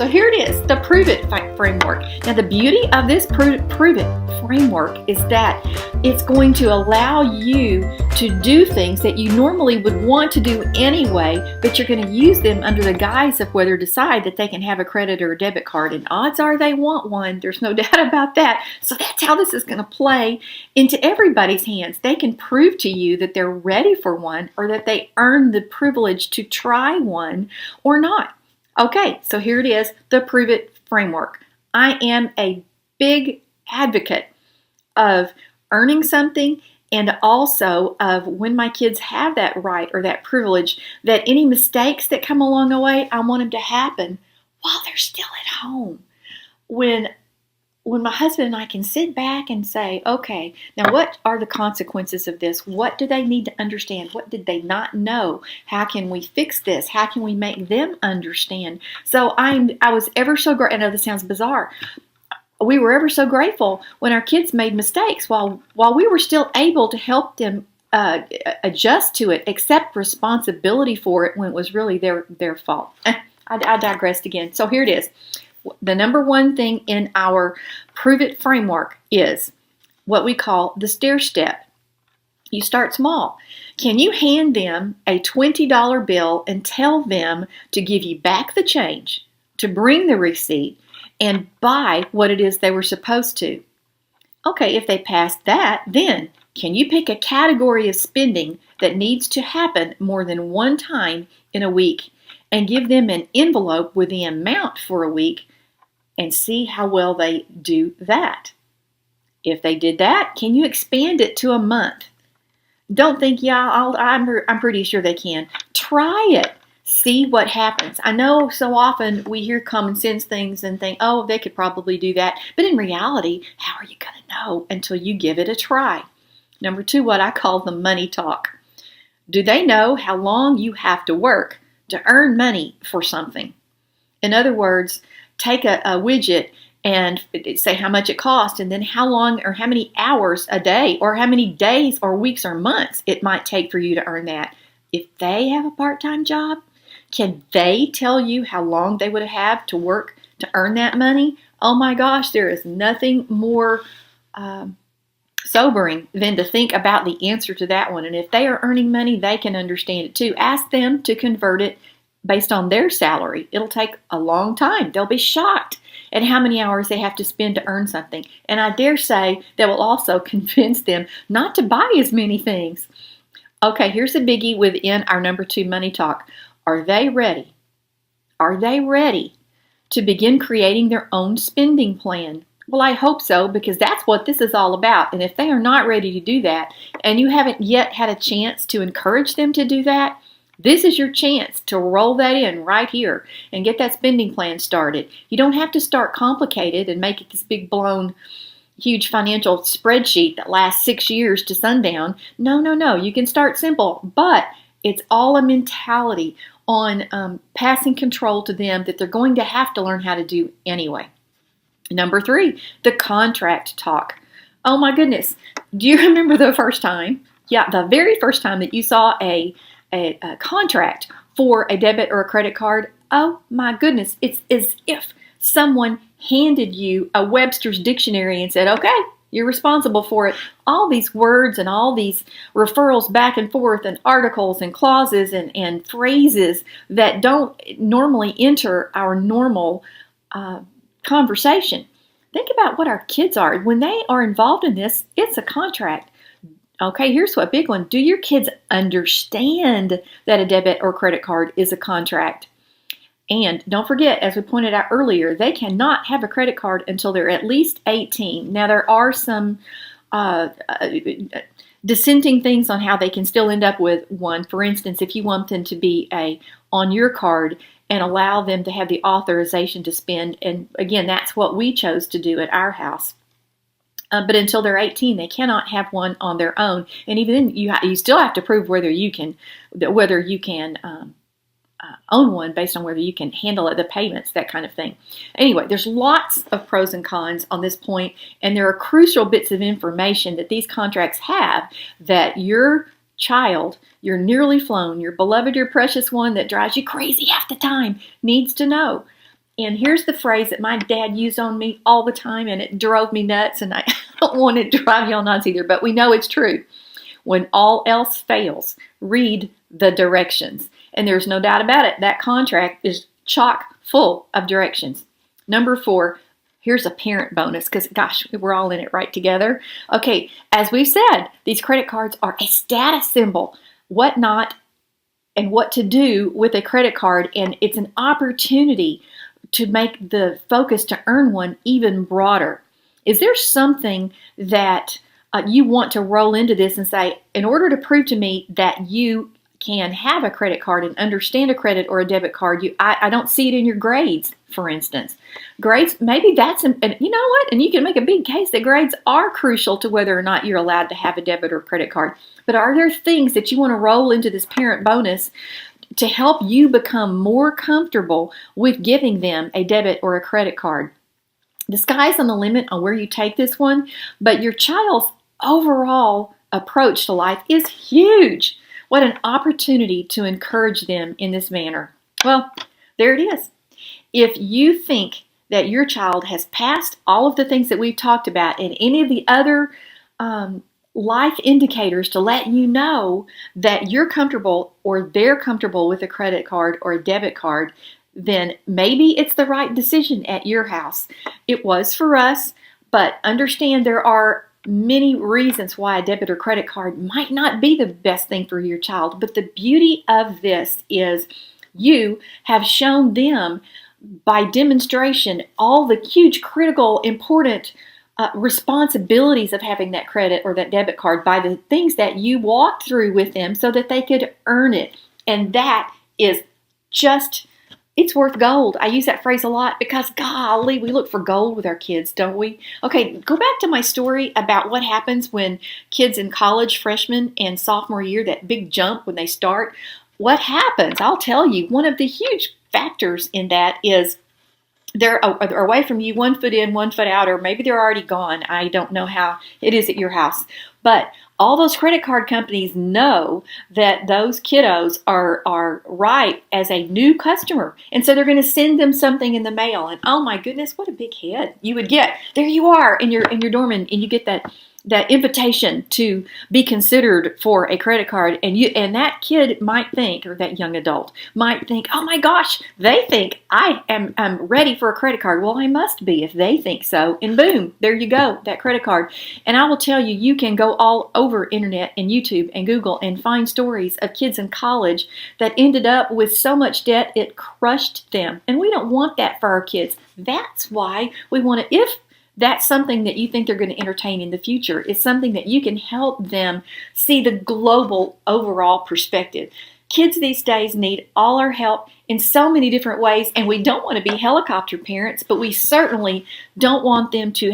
So here it is, the Prove It framework. Now the beauty of this Prove It framework is that it's going to allow you to do things that you normally would want to do anyway, but you're going to use them under the guise of whether decide that they can have a credit or a debit card. And odds are they want one. There's no doubt about that. So that's how this is going to play into everybody's hands. They can prove to you that they're ready for one or that they earned the privilege to try one or not. Okay, so here it is, the Prove It framework. I am a big advocate of earning something and also of when my kids have that right or that privilege, that any mistakes that come along the way, I want them to happen while they're still at home. When my husband and I can sit back and say, okay, now what are the consequences of this? What do they need to understand? What did they not know? How can we fix this? How can we make them understand? So I was ever so grateful. I know this sounds bizarre. We were ever so grateful when our kids made mistakes while we were still able to help them adjust to it, accept responsibility for it when it was really their fault. I digressed again. So here it is. The number one thing in our Prove It framework is what we call the stair step. You start small. Can you hand them a $20 bill and tell them to give you back the change, to bring the receipt, and buy what it is they were supposed to? Okay, if they passed that, then can you pick a category of spending that needs to happen more than one time in a week and give them an envelope with the amount for a week and see how well they do that? If they did that, can you expand it to a month? Don't think, I'm pretty sure they can. Try it. See what happens. I know so often we hear common sense things and think, oh, they could probably do that. But in reality, how are you going to know until you give it a try? Number two, what I call the money talk. Do they know how long you have to work to earn money for something? In other words, take a widget and say how much it costs and then how long or how many hours a day or how many days or weeks or months it might take for you to earn that. If they have a part-time job, can they tell you how long they would have to work to earn that money? Oh my gosh, there is nothing more sobering than to think about the answer to that one. And if they are earning money, they can understand it too. Ask them to convert it based on their salary. It'll take a long time. They'll be shocked at how many hours they have to spend to earn something. And I dare say that will also convince them not to buy as many things. Okay, here's a biggie within our number two money talk. Are they ready? Are they ready to begin creating their own spending plan? Well, I hope so, because that's what this is all about. And if they are not ready to do that, and you haven't yet had a chance to encourage them to do that, this is your chance to roll that in right here and get that spending plan started. You don't have to start complicated and make it this big blown huge financial spreadsheet that lasts 6 years to sundown. No. You can start simple, but it's all a mentality on passing control to them that they're going to have to learn how to do anyway. Number three, the contract talk. Oh my goodness. Do you remember the first time? Yeah, the very first time that you saw a contract for a debit or a credit card? Oh my goodness. It's as if someone handed you a Webster's dictionary and said, okay, you're responsible for it. All these words and all these referrals back and forth and articles and clauses and phrases that don't normally enter our normal conversation. Think about what our kids are. When they are involved in this, it's a contract. Okay, here's what big one. Do your kids understand that a debit or credit card is a contract? And don't forget, as we pointed out earlier, they cannot have a credit card until they're at least 18. Now, there are some dissenting things on how they can still end up with one. For instance, if you want them to be on your card and allow them to have the authorization to spend, and again, that's what we chose to do at our house. But until they're 18, they cannot have one on their own. And even then, you still have to prove whether you can own one based on whether you can handle it, the payments, that kind of thing. Anyway, there's lots of pros and cons on this point, and there are crucial bits of information that these contracts have that your child, your nearly flown, your beloved, your precious one that drives you crazy half the time needs to know. And here's the phrase that my dad used on me all the time, and it drove me nuts, and I don't want it to drive y'all nuts either, but we know it's true. When all else fails, read the directions. And there's no doubt about it, that contract is chock full of directions. Number 4, here's a parent bonus, because gosh, we're all in it right together. Okay, as we've said, these credit cards are a status symbol. What not and what to do with a credit card, and it's an opportunity to make the focus to earn one even broader. Is there something that you want to roll into this and say, in order to prove to me that you can have a credit card and understand a credit or a debit card, I don't see it in your grades, for instance. Grades, maybe that's, and you know what, and you can make a big case that grades are crucial to whether or not you're allowed to have a debit or credit card. But are there things that you want to roll into this parent bonus to help you become more comfortable with giving them a debit or a credit card? The sky's on the limit on where you take this one, but your child's overall approach to life is huge. What an opportunity to encourage them in this manner. Well, there it is. If you think that your child has passed all of the things that we've talked about and any of the other life indicators to let you know that you're comfortable or they're comfortable with a credit card or a debit card, then maybe it's the right decision at your house. It was for us, but understand there are many reasons why a debit or credit card might not be the best thing for your child. But the beauty of this is you have shown them by demonstration all the huge, critical, important responsibilities of having that credit or that debit card by the things that you walked through with them so that they could earn it. And that is just, it's worth gold. I use that phrase a lot because, golly, we look for gold with our kids, don't we? Okay, go back to my story about what happens when kids in college, freshman and sophomore year, that big jump when they start. What happens? I'll tell you, one of the huge factors in that is they're away from you, 1 foot in, 1 foot out, or maybe they're already gone. I don't know how it is at your house. But all those credit card companies know that those kiddos are ripe as a new customer. And so they're going to send them something in the mail. And oh my goodness, what a big hit you would get. There you are in your dorm, and you get that invitation to be considered for a credit card, and that kid might think, or that young adult might think, oh my gosh, they think I'm ready for a credit card. Well, I must be if they think so. And boom, there you go, that credit card. And I will tell you, you can go all over internet and YouTube and Google and find stories of kids in college that ended up with so much debt it crushed them. And we don't want that for our kids. That's why we want to, if that's something that you think they're going to entertain in the future, is something that you can help them see the global overall perspective. Kids these days need all our help in so many different ways, and we don't want to be helicopter parents, but we certainly don't want them to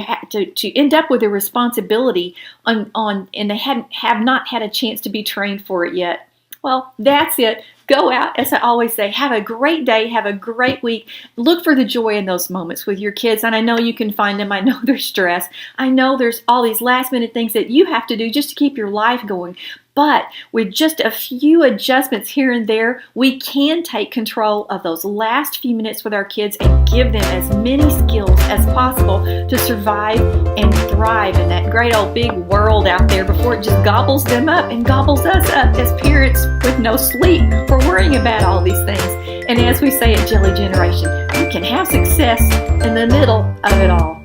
end up with a responsibility on and they have not had a chance to be trained for it yet. Well, that's it. Go out, as I always say, have a great day, have a great week. Look for the joy in those moments with your kids, and I know you can find them. I know there's stress. I know there's all these last-minute things that you have to do just to keep your life going. But with just a few adjustments here and there, we can take control of those last few minutes with our kids and give them as many skills as possible to survive and thrive in that great old big world out there before it just gobbles them up and gobbles us up as parents with no sleep for worrying about all these things. And as we say at Jelly Generation, you can have success in the middle of it all.